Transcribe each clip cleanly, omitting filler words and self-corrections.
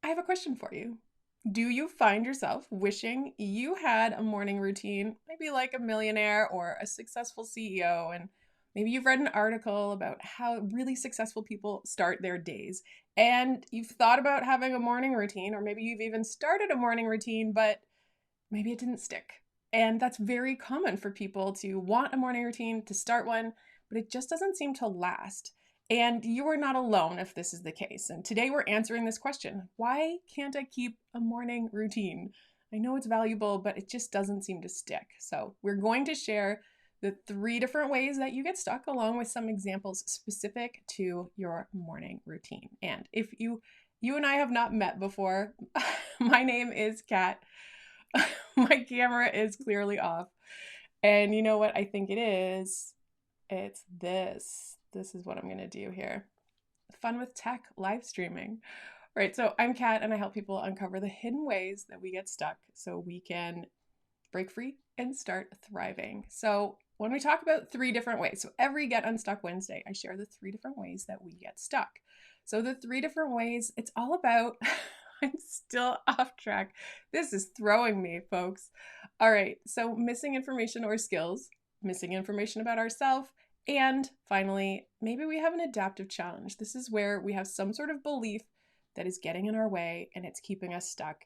I have a question for you. Do you find yourself wishing you had a morning routine, maybe like a millionaire or a successful CEO? And maybe you've read an article about how really successful people start their days. And you've thought about having a morning routine, or maybe you've even started a morning routine, but maybe it didn't stick. And that's very common for people to want a morning routine, to start one, but it just doesn't seem to last. And you are not alone if this is the case. And today we're answering this question. Why can't I keep a morning routine? I know it's valuable, but it just doesn't seem to stick. So we're going to share the 3 different ways that you get stuck, along with some examples specific to your morning routine. And if you and I have not met before, my name is Kat. My camera is clearly off. And you know what I think it is? It's this. This is what I'm going to do here. Fun with tech live streaming. All right, so I'm Kat and I help people uncover the hidden ways that we get stuck so we can break free and start thriving. So when we talk about 3 different ways, so every Get Unstuck Wednesday, I share the 3 different ways that we get stuck. So the 3 different ways, it's all about, I'm still off track. This is throwing me, folks. All right, so missing information or skills, missing information about ourselves, and finally, maybe we have an adaptive challenge. This is where we have some sort of belief that is getting in our way and it's keeping us stuck,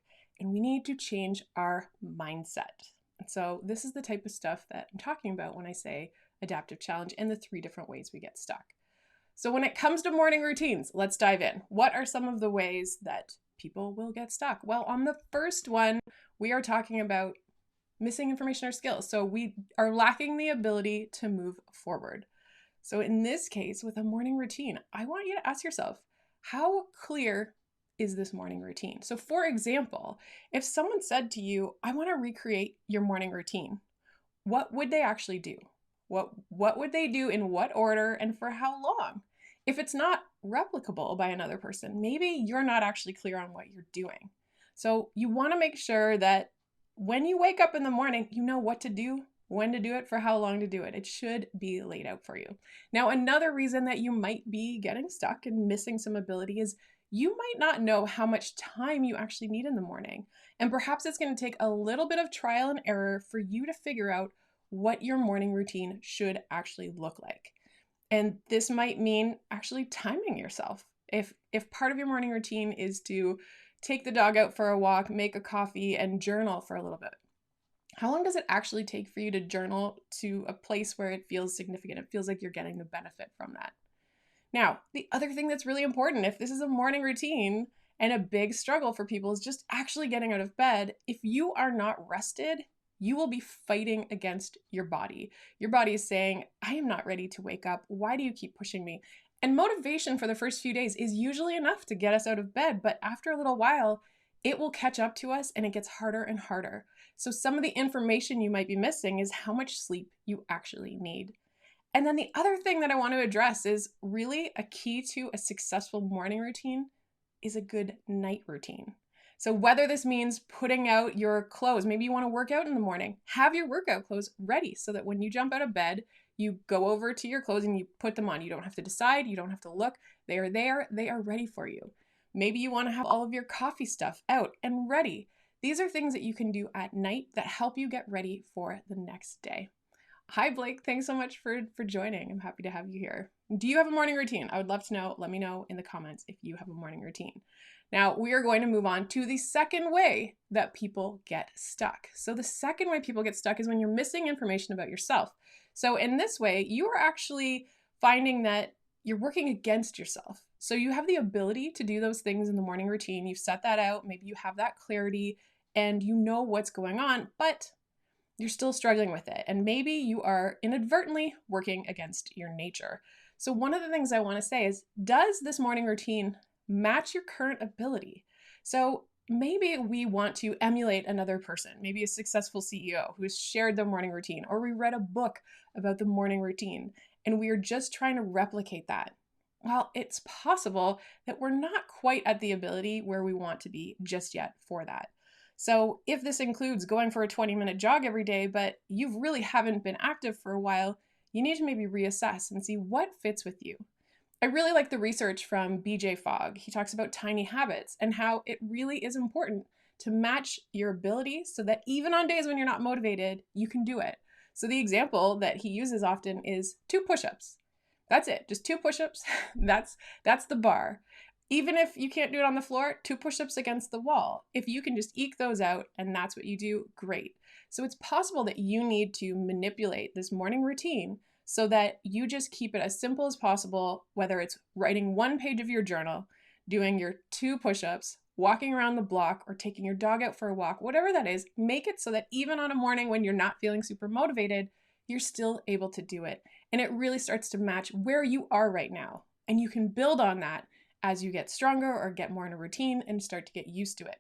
and we need to change our mindset. And so this is the type of stuff that I'm talking about when I say adaptive challenge and the 3 different ways we get stuck. So when it comes to morning routines, let's dive in. What are some of the ways that people will get stuck? Well, on the first one, we are talking about missing information or skills. So we are lacking the ability to move forward. So in this case, with a morning routine, I want you to ask yourself, how clear is this morning routine? So for example, if someone said to you, I want to recreate your morning routine, what would they actually do? What would they do, in what order, and for how long? If it's not replicable by another person, maybe you're not actually clear on what you're doing. So you want to make sure that when you wake up in the morning, you know what to do, when to do it, for how long to do it. It should be laid out for you. Now, another reason that you might be getting stuck and missing some ability is you might not know how much time you actually need in the morning. And perhaps it's going to take a little bit of trial and error for you to figure out what your morning routine should actually look like. And this might mean actually timing yourself. If part of your morning routine is to take the dog out for a walk, make a coffee, and journal for a little bit, how long does it actually take for you to journal to a place where it feels significant? It feels like you're getting the benefit from that. Now, the other thing that's really important, if this is a morning routine and a big struggle for people, is just actually getting out of bed. If you are not rested, you will be fighting against your body. Your body is saying, I am not ready to wake up. Why do you keep pushing me? And motivation for the first few days is usually enough to get us out of bed, but after a little while, it will catch up to us and it gets harder and harder. So some of the information you might be missing is how much sleep you actually need. And then the other thing that I want to address is really a key to a successful morning routine is a good night routine. So whether this means putting out your clothes, maybe you want to work out in the morning, have your workout clothes ready so that when you jump out of bed, you go over to your clothes and you put them on. You don't have to decide, you don't have to look. They are there, they are ready for you. Maybe you want to have all of your coffee stuff out and ready. These are things that you can do at night that help you get ready for the next day. Hi, Blake. Thanks so much for joining. I'm happy to have you here. Do you have a morning routine? I would love to know. Let me know in the comments if you have a morning routine. Now, we are going to move on to the second way that people get stuck. So the second way people get stuck is when you're missing information about yourself. So in this way, you are actually finding that you're working against yourself. So you have the ability to do those things in the morning routine. You've set that out. Maybe you have that clarity and you know what's going on, but you're still struggling with it. And maybe you are inadvertently working against your nature. So one of the things I want to say is, does this morning routine match your current ability? So maybe we want to emulate another person, maybe a successful CEO who has shared the morning routine, or we read a book about the morning routine and we are just trying to replicate that. Well, it's possible that we're not quite at the ability where we want to be just yet for that. So if this includes going for a 20-minute jog every day, but you really haven't been active for a while, you need to maybe reassess and see what fits with you. I really like the research from BJ Fogg. He talks about tiny habits and how it really is important to match your ability so that even on days when you're not motivated, you can do it. So the example that he uses often is 2 push-ups. That's it, just 2 push-ups. That's the bar. Even if you can't do it on the floor, 2 push-ups against the wall. If you can just eke those out and that's what you do, great. So it's possible that you need to manipulate this morning routine so that you just keep it as simple as possible, whether it's writing 1 page of your journal, doing your 2 push-ups, walking around the block, or taking your dog out for a walk, whatever that is, make it so that even on a morning when you're not feeling super motivated, you're still able to do it. And it really starts to match where you are right now. And you can build on that as you get stronger or get more in a routine and start to get used to it.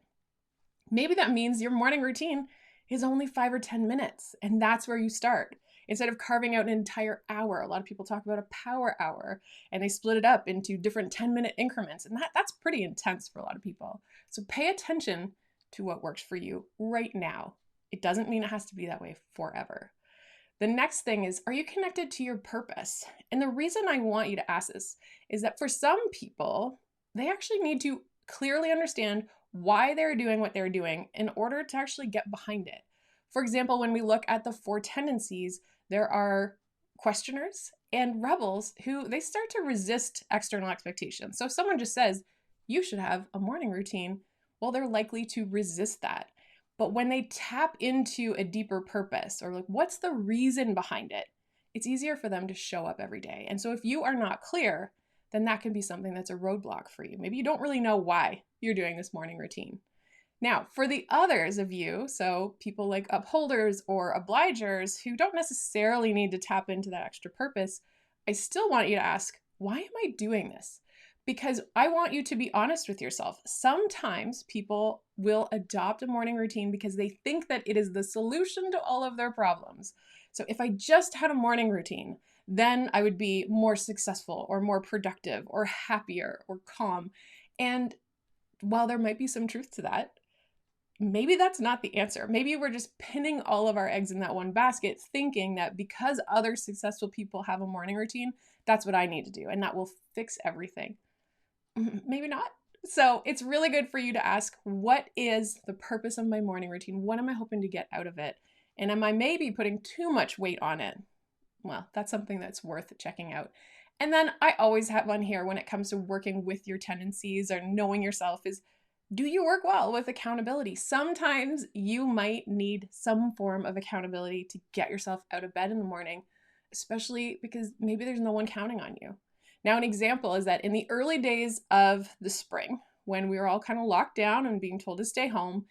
Maybe that means your morning routine is only 5 or 10 minutes, and that's where you start. Instead of carving out an entire hour, a lot of people talk about a power hour, and they split it up into different 10-minute increments, and that's pretty intense for a lot of people. So pay attention to what works for you right now. It doesn't mean it has to be that way forever. The next thing is, are you connected to your purpose? And the reason I want you to ask this is that for some people, they actually need to clearly understand why they're doing what they're doing in order to actually get behind it. For example, when we look at the Four Tendencies, there are questioners and rebels who they start to resist external expectations. So if someone just says, you should have a morning routine, well, they're likely to resist that. But when they tap into a deeper purpose or like, what's the reason behind it? It's easier for them to show up every day. And so if you are not clear, then that can be something that's a roadblock for you. Maybe you don't really know why you're doing this morning routine. Now, for the others of you, so people like upholders or obligers who don't necessarily need to tap into that extra purpose, I still want you to ask, why am I doing this? Because I want you to be honest with yourself. Sometimes people will adopt a morning routine because they think that it is the solution to all of their problems. So if I just had a morning routine, then I would be more successful or more productive or happier or calm. And while there might be some truth to that, maybe that's not the answer. Maybe we're just pinning all of our eggs in that one basket, thinking that because other successful people have a morning routine, that's what I need to do, and that will fix everything. Maybe not. So it's really good for you to ask, what is the purpose of my morning routine? What am I hoping to get out of it? And am I maybe putting too much weight on it? Well, that's something that's worth checking out. And then I always have on here when it comes to working with your tendencies or knowing yourself is, do you work well with accountability? Sometimes you might need some form of accountability to get yourself out of bed in the morning, especially because maybe there's no one counting on you. Now, an example is that in the early days of the spring, when we were all kind of locked down and being told to stay home,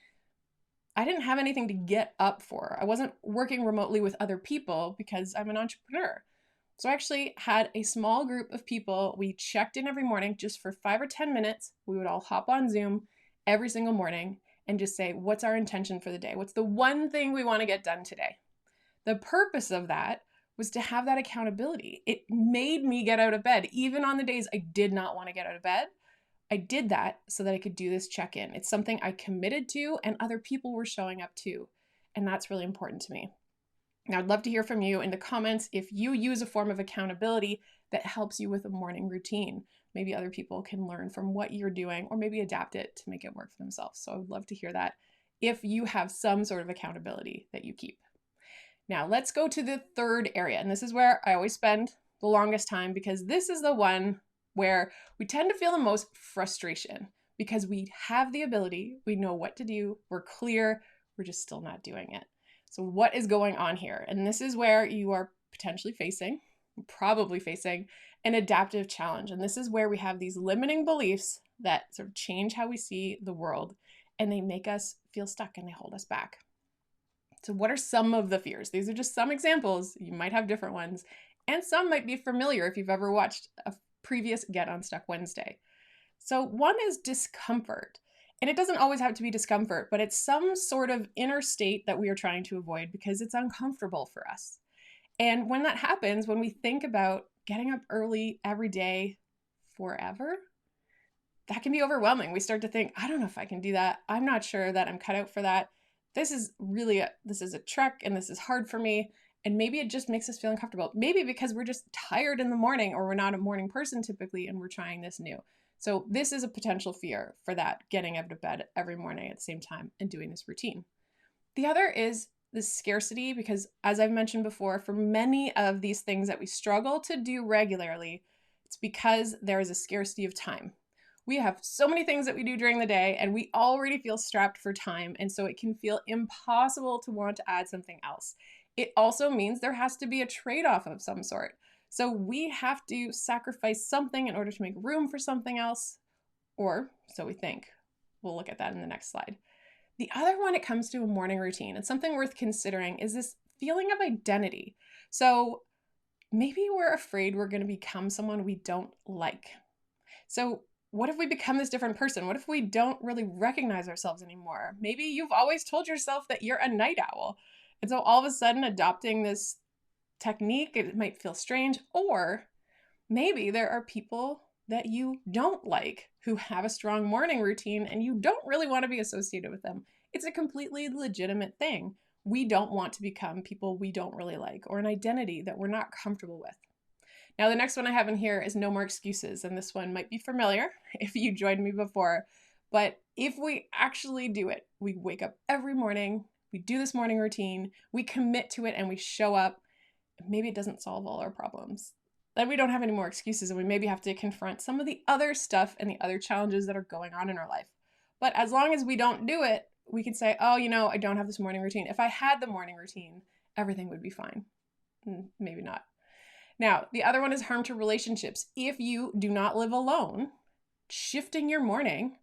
I didn't have anything to get up for. I wasn't working remotely with other people because I'm an entrepreneur. So I actually had a small group of people. We checked in every morning just for 5 or 10 minutes. We would all hop on Zoom every single morning and just say, what's our intention for the day? What's the one thing we want to get done today? The purpose of that was to have that accountability. It made me get out of bed. Even on the days I did not want to get out of bed, I did that so that I could do this check-in. It's something I committed to and other people were showing up to. And that's really important to me. Now, I'd love to hear from you in the comments if you use a form of accountability that helps you with a morning routine. Maybe other people can learn from what you're doing or maybe adapt it to make it work for themselves. So I would love to hear that if you have some sort of accountability that you keep. Now, let's go to the third area. And this is where I always spend the longest time because this is the one where we tend to feel the most frustration because we have the ability, we know what to do, we're clear, we're just still not doing it. So what is going on here? And this is where you are potentially probably facing an adaptive challenge. And this is where we have these limiting beliefs that sort of change how we see the world and they make us feel stuck and they hold us back. So what are some of the fears? These are just some examples. You might have different ones. And some might be familiar if you've ever watched a previous Get Unstuck Wednesday. So one is discomfort. And it doesn't always have to be discomfort, but it's some sort of inner state that we are trying to avoid because it's uncomfortable for us. And when that happens, when we think about getting up early every day forever, that can be overwhelming. We start to think, I don't know if I can do that. I'm not sure that I'm cut out for that. This is a trek and this is hard for me. And maybe it just makes us feel uncomfortable. Maybe because we're just tired in the morning, or we're not a morning person typically and we're trying this new. So this is a potential fear for that, getting out of bed every morning at the same time and doing this routine. The other is the scarcity, because as I've mentioned before, for many of these things that we struggle to do regularly, it's because there is a scarcity of time. We have so many things that we do during the day and we already feel strapped for time. And so it can feel impossible to want to add something else. It also means there has to be a trade-off of some sort. So we have to sacrifice something in order to make room for something else, or so we think. We'll look at that in the next slide. The other one, it comes to a morning routine, and something worth considering is this feeling of identity. So maybe we're afraid we're going to become someone we don't like. So what if we become this different person? What if we don't really recognize ourselves anymore? Maybe you've always told yourself that you're a night owl. And so all of a sudden adopting this technique, it might feel strange. Or maybe there are people that you don't like who have a strong morning routine and you don't really want to be associated with them. It's a completely legitimate thing. We don't want to become people we don't really like, or an identity that we're not comfortable with. Now, the next one I have in here is no more excuses, and this one might be familiar if you joined me before, but if we actually do it, we wake up every morning, we do this morning routine, we commit to it, and we show up, maybe it doesn't solve all our problems. Then we don't have any more excuses, and we maybe have to confront some of the other stuff and the other challenges that are going on in our life. But as long as we don't do it, we can say, oh, I don't have this morning routine. If I had the morning routine, everything would be fine. Maybe not. Now, the other one is harm to relationships. If you do not live alone, shifting your morning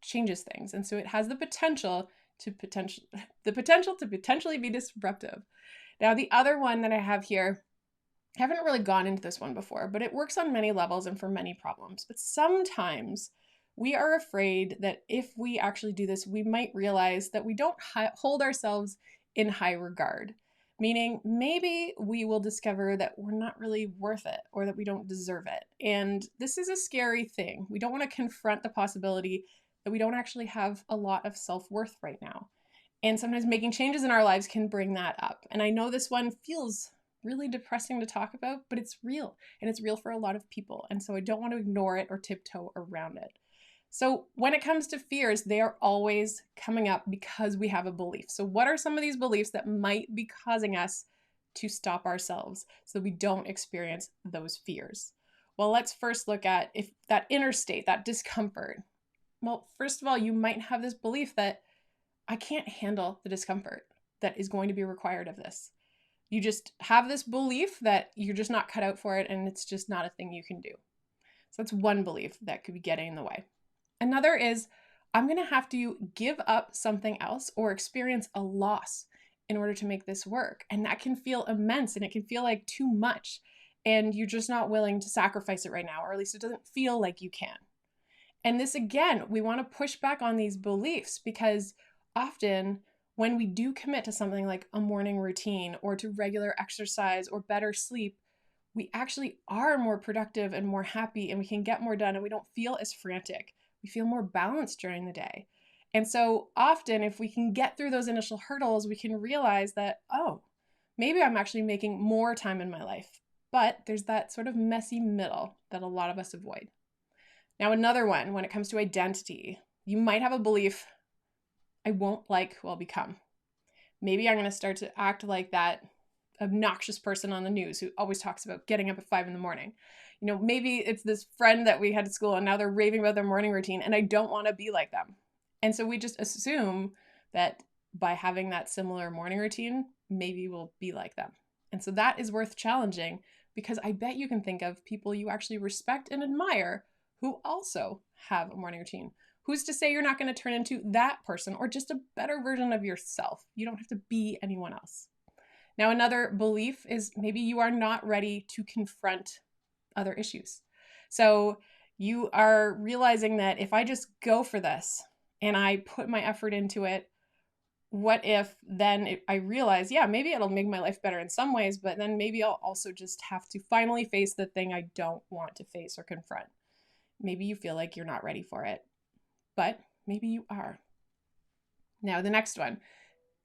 changes things. And so it has the potential to potentially be disruptive. Now, the other one that I have here, I haven't really gone into this one before, but it works on many levels and for many problems. But sometimes we are afraid that if we actually do this, we might realize that we don't hold ourselves in high regard. Meaning maybe we will discover that we're not really worth it, or that we don't deserve it. And this is a scary thing. We don't want to confront the possibility that we don't actually have a lot of self-worth right now. And sometimes making changes in our lives can bring that up. And I know this one feels really depressing to talk about, but it's real, and it's real for a lot of people. And so I don't want to ignore it or tiptoe around it. So when it comes to fears, they are always coming up because we have a belief. So what are some of these beliefs that might be causing us to stop ourselves so we don't experience those fears? Well, let's first look at if that inner state, that discomfort. Well, first of all, you might have this belief that I can't handle the discomfort that is going to be required of this. You just have this belief that you're just not cut out for it, and it's just not a thing you can do. So that's one belief that could be getting in the way. Another is, I'm going to have to give up something else or experience a loss in order to make this work. And that can feel immense, and it can feel like too much. And you're just not willing to sacrifice it right now, or at least it doesn't feel like you can. And this, again, we want to push back on these beliefs, because often when we do commit to something like a morning routine or to regular exercise or better sleep, we actually are more productive and more happy, and we can get more done, and we don't feel as frantic. We feel more balanced during the day. And so often, if we can get through those initial hurdles, we can realize that, oh, maybe I'm actually making more time in my life. But there's that sort of messy middle that a lot of us avoid. Now, another one, when it comes to identity, you might have a belief, I won't like who I'll become. Maybe I'm going to start to act like that obnoxious person on the news who always talks about getting up at 5 a.m. Maybe it's this friend that we had at school and now they're raving about their morning routine, and I don't want to be like them. And so we just assume that by having that similar morning routine, maybe we'll be like them. And so that is worth challenging, because I bet you can think of people you actually respect and admire who also have a morning routine. Who's to say you're not going to turn into that person, or just a better version of yourself? You don't have to be anyone else. Now, another belief is maybe you are not ready to confront other issues. So you are realizing that if I just go for this and I put my effort into it, what if then I realize, yeah, maybe it'll make my life better in some ways, but then maybe I'll also just have to finally face the thing I don't want to face or confront. Maybe you feel like you're not ready for it, but maybe you are. Now, the next one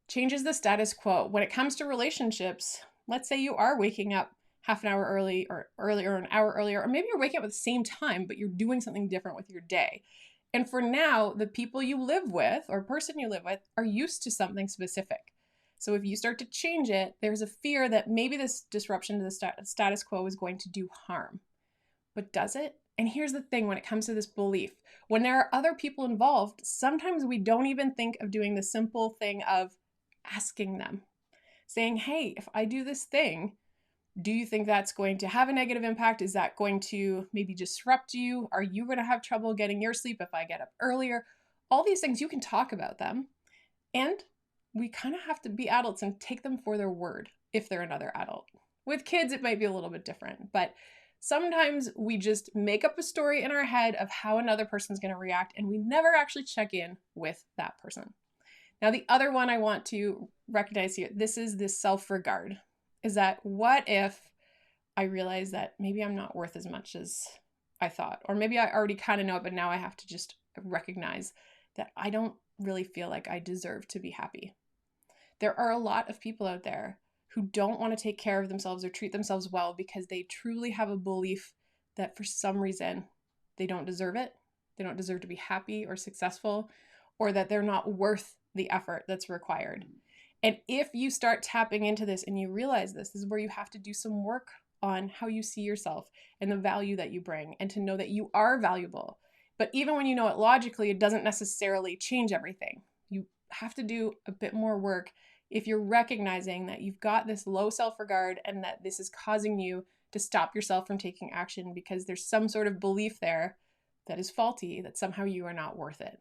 changes the status quo. When it comes to relationships, Let's say you are waking up half an hour early or earlier, an hour earlier, or maybe you're waking up at the same time, but you're doing something different with your day. And for now, the people you live with or person you live with are used to something specific. So if you start to change it, there's a fear that maybe this disruption to the status quo is going to do harm. But does it? And here's the thing when it comes to this belief. When there are other people involved, sometimes we don't even think of doing the simple thing of asking them. Saying, hey, if I do this thing, do you think that's going to have a negative impact? Is that going to maybe disrupt you? Are you going to have trouble getting your sleep if I get up earlier? All these things, you can talk about them. And we kind of have to be adults and take them for their word if they're another adult. With kids, it might be a little bit different, but sometimes we just make up a story in our head of how another person's going to react, and we never actually check in with that person. Now, the other one I want to recognize here, this is this self-regard, is that what if I realize that maybe I'm not worth as much as I thought, or maybe I already kind of know it, but now I have to just recognize that I don't really feel like I deserve to be happy. There are a lot of people out there who don't want to take care of themselves or treat themselves well because they truly have a belief that for some reason they don't deserve it. They don't deserve to be happy or successful, or that they're not worth the effort that's required. And if you start tapping into this and you realize this is where you have to do some work on how you see yourself and the value that you bring, and to know that you are valuable. But even when you know it logically, it doesn't necessarily change everything. You have to do a bit more work if you're recognizing that you've got this low self-regard and that this is causing you to stop yourself from taking action because there's some sort of belief there that is faulty, that somehow you are not worth it.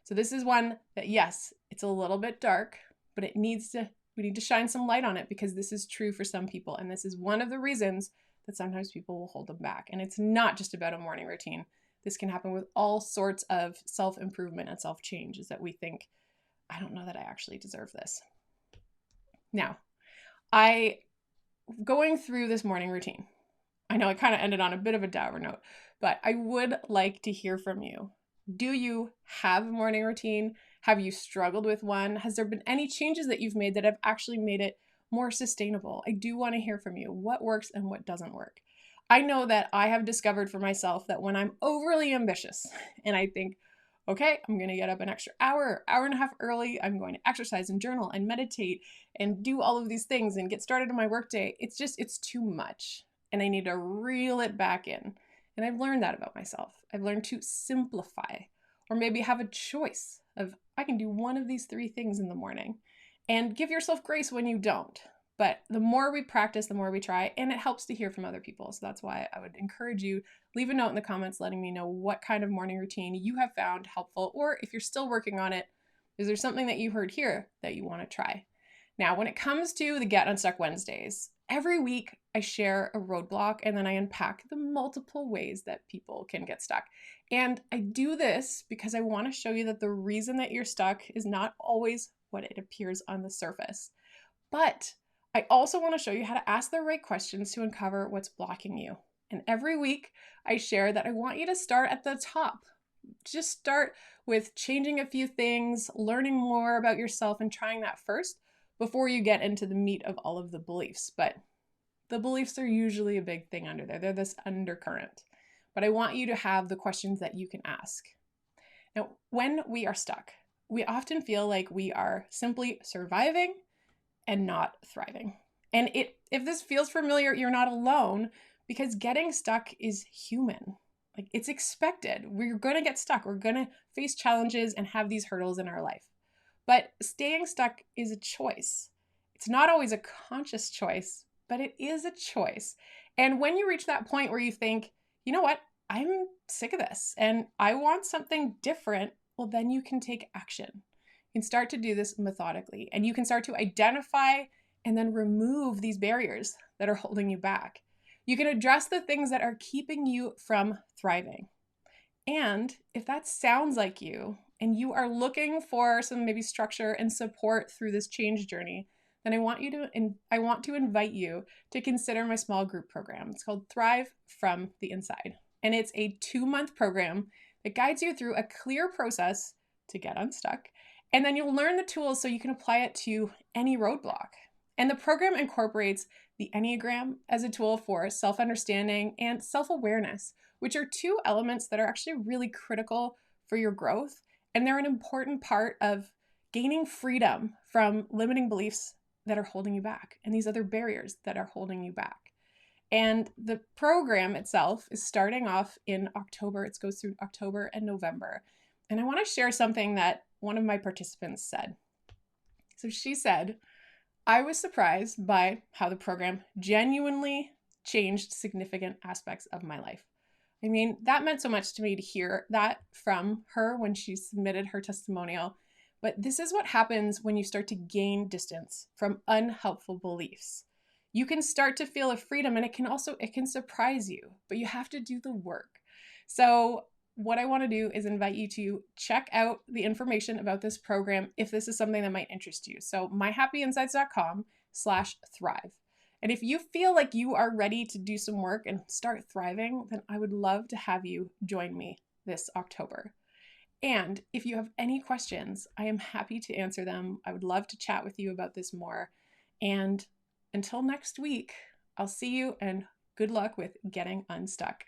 So this is one that, yes, it's a little bit dark, but we need to shine some light on it because this is true for some people. And this is one of the reasons that sometimes people will hold them back. And it's not just about a morning routine. This can happen with all sorts of self-improvement and self-change, is that we think, I don't know that I actually deserve this. Now, going through this morning routine, I know I kind of ended on a bit of a dour note, but I would like to hear from you. Do you have a morning routine? Have you struggled with one? Has there been any changes that you've made that have actually made it more sustainable? I do want to hear from you. What works and what doesn't work? I know that I have discovered for myself that when I'm overly ambitious and I think, okay, I'm going to get up an extra hour and a half early, I'm going to exercise and journal and meditate and do all of these things and get started on my workday, it's too much. And I need to reel it back in. And I've learned that about myself. I've learned to simplify, or maybe have a choice of, I can do one of these 3 things in the morning, and give yourself grace when you don't. But the more we practice, the more we try, and it helps to hear from other people. So that's why I would encourage you, leave a note in the comments letting me know what kind of morning routine you have found helpful, or if you're still working on it, is there something that you heard here that you want to try? Now, when it comes to the Get Unstuck Wednesdays, every week I share a roadblock and then I unpack the multiple ways that people can get stuck. And I do this because I want to show you that the reason that you're stuck is not always what it appears on the surface. But I also want to show you how to ask the right questions to uncover what's blocking you. And every week I share that I want you to start at the top. Just start with changing a few things, learning more about yourself, and trying that first before you get into the meat of all of the beliefs. But the beliefs are usually a big thing under there. They're this undercurrent. But I want you to have the questions that you can ask. Now, when we are stuck, we often feel like we are simply surviving and not thriving. And if this feels familiar, you're not alone, because getting stuck is human. Like, it's expected. We're going to get stuck. We're going to face challenges and have these hurdles in our life. But staying stuck is a choice. It's not always a conscious choice, but it is a choice. And when you reach that point where you think, you know what, I'm sick of this and I want something different, well, then you can take action. You can start to do this methodically, and you can start to identify and then remove these barriers that are holding you back. You can address the things that are keeping you from thriving. And if that sounds like you, and you are looking for some maybe structure and support through this change journey, then I want to invite you to consider my small group program. It's called Thrive from the Inside. And it's a 2-month program that guides you through a clear process to get unstuck. And then you'll learn the tools so you can apply it to any roadblock. And the program incorporates the Enneagram as a tool for self-understanding and self-awareness, which are two elements that are actually really critical for your growth. And they're an important part of gaining freedom from limiting beliefs that are holding you back and these other barriers that are holding you back. And the program itself is starting off in October. It goes through October and November. And I want to share something that one of my participants said. So she said, I was surprised by how the program genuinely changed significant aspects of my life. I mean, that meant so much to me to hear that from her when she submitted her testimonial. But this is what happens when you start to gain distance from unhelpful beliefs. You can start to feel a freedom, and it can surprise you, but you have to do the work. So what I want to do is invite you to check out the information about this program if this is something that might interest you. So myhappyinsides.com/thrive. And if you feel like you are ready to do some work and start thriving, then I would love to have you join me this October. And if you have any questions, I am happy to answer them. I would love to chat with you about this more. And until next week, I'll see you and good luck with getting unstuck.